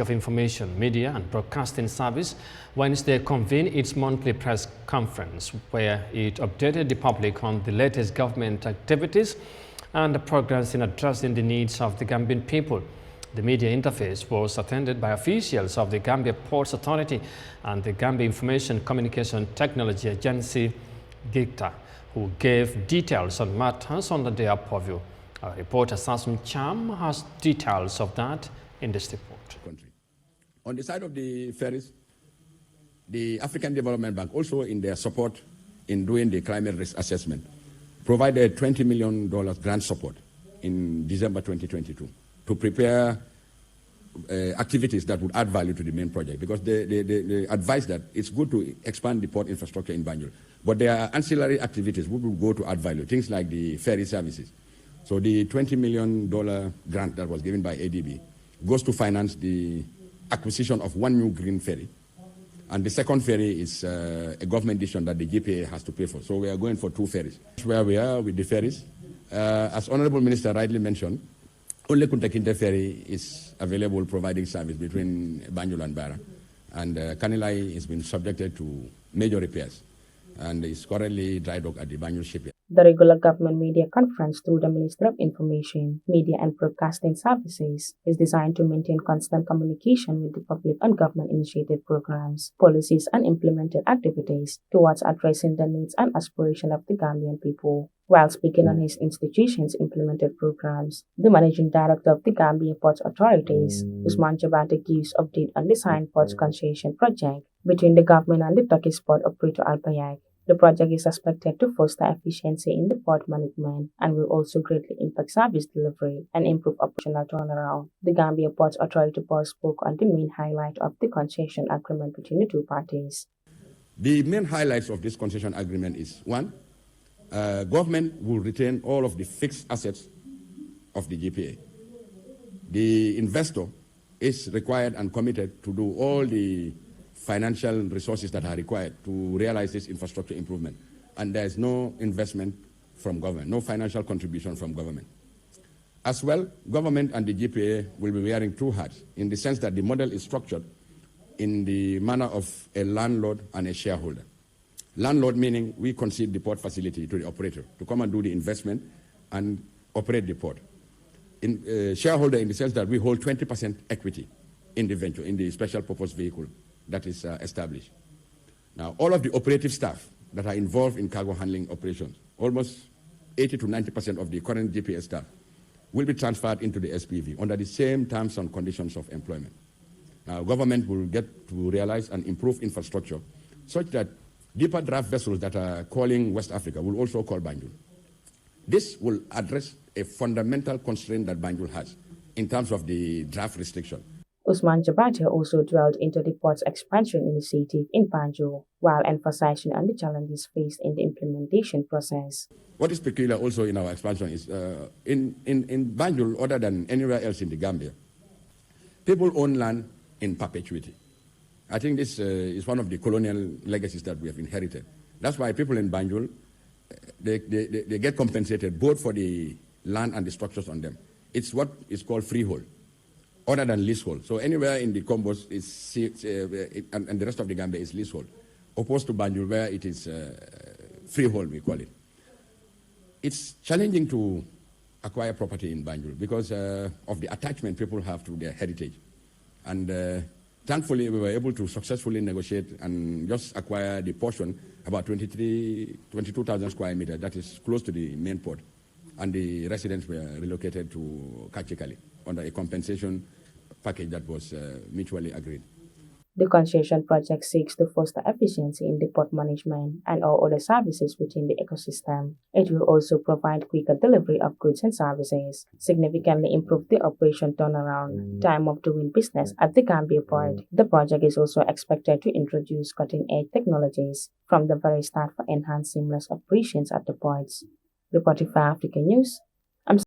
of Information, Media and Broadcasting Service Wednesday convened its monthly press conference where it updated the public on the latest government activities and the progress in addressing the needs of the Gambian people. The media interface was attended by officials of the Gambia Ports Authority and the Gambia Information Communication Technology Agency, GICTA, who gave details on matters under their purview. Our reporter Sasum Cham has details of that in this report. On the side of the ferries, the African Development Bank, also in their support in doing the climate risk assessment, provided $20 million grant support in December 2022 to prepare activities that would add value to the main project, because they advised that it's good to expand the port infrastructure in Banjul, but there are ancillary activities which will go to add value, things like the ferry services. So the $20 million grant that was given by ADB goes to finance the acquisition of one new green ferry. And the second ferry is a government decision that the GPA has to pay for. So we are going for 2 ferries. Where we are with the ferries, as Honorable Minister rightly mentioned, only Kuntakinte ferry is available providing service between Banjul and Bara. And Kanilai has been subjected to major repairs and is currently dry dock at the Banjul shipyard. The regular government media conference through the Ministry of Information, Media and Broadcasting Services is designed to maintain constant communication with the public on government-initiated programs, policies and implemented activities towards addressing the needs and aspirations of the Gambian people. While speaking on his institution's implemented programs, the Managing Director of the Gambia Ports Authorities, Usman Jabate, gives update on the signed Ports Concession project between the government and the Turkish port operator Albayrak. The project is expected to foster efficiency in the port management and will also greatly impact service delivery and improve operational turnaround. The Gambia Ports Authority boss spoke on the main highlight of the concession agreement between the two parties. The main highlights of this concession agreement is, one, government will retain all of the fixed assets of the GPA. The investor is required and committed to do all the financial resources that are required to realize this infrastructure improvement. And there is no investment from government, no financial contribution from government. As well, government and the GPA will be wearing 2 hats in the sense that the model is structured in the manner of a landlord and a shareholder. Landlord meaning we concede the port facility to the operator to come and do the investment and operate the port. Shareholder in the sense that we hold 20% equity in the venture, in the special purpose vehicle that is established. Now, all of the operative staff that are involved in cargo handling operations, almost 80 to 90% of the current GPS staff, will be transferred into the SPV under the same terms and conditions of employment. Now, government will get to realize and improve infrastructure such that deeper draft vessels that are calling West Africa will also call Banjul. This will address a fundamental constraint that Banjul has in terms of the draft restriction. Usman Jabate also dwelled into the port's expansion initiative in Banjul, while emphasizing on the challenges faced in the implementation process. What is peculiar also in our expansion is in Banjul, other than anywhere else in the Gambia, people own land in perpetuity. I think this is one of the colonial legacies that we have inherited. That's why people in Banjul, they get compensated both for the land and the structures on them. It's what is called freehold, other than leasehold. So anywhere in the Combos and the rest of the Gambia is leasehold, opposed to Banjul where it is freehold, we call it. It's challenging to acquire property in Banjul because of the attachment people have to their heritage. And thankfully, we were able to successfully negotiate and just acquire the portion, about 22,000 square meters, that is close to the main port. And the residents were relocated to Kachikali under a compensation package that was mutually agreed. The concession project seeks to foster efficiency in the port management and all other services within the ecosystem. It will also provide quicker delivery of goods and services, significantly improve the operation turnaround, time of doing business at the Gambia port. The project is also expected to introduce cutting-edge technologies from the very start for enhanced seamless operations at the ports. Reporting for African News,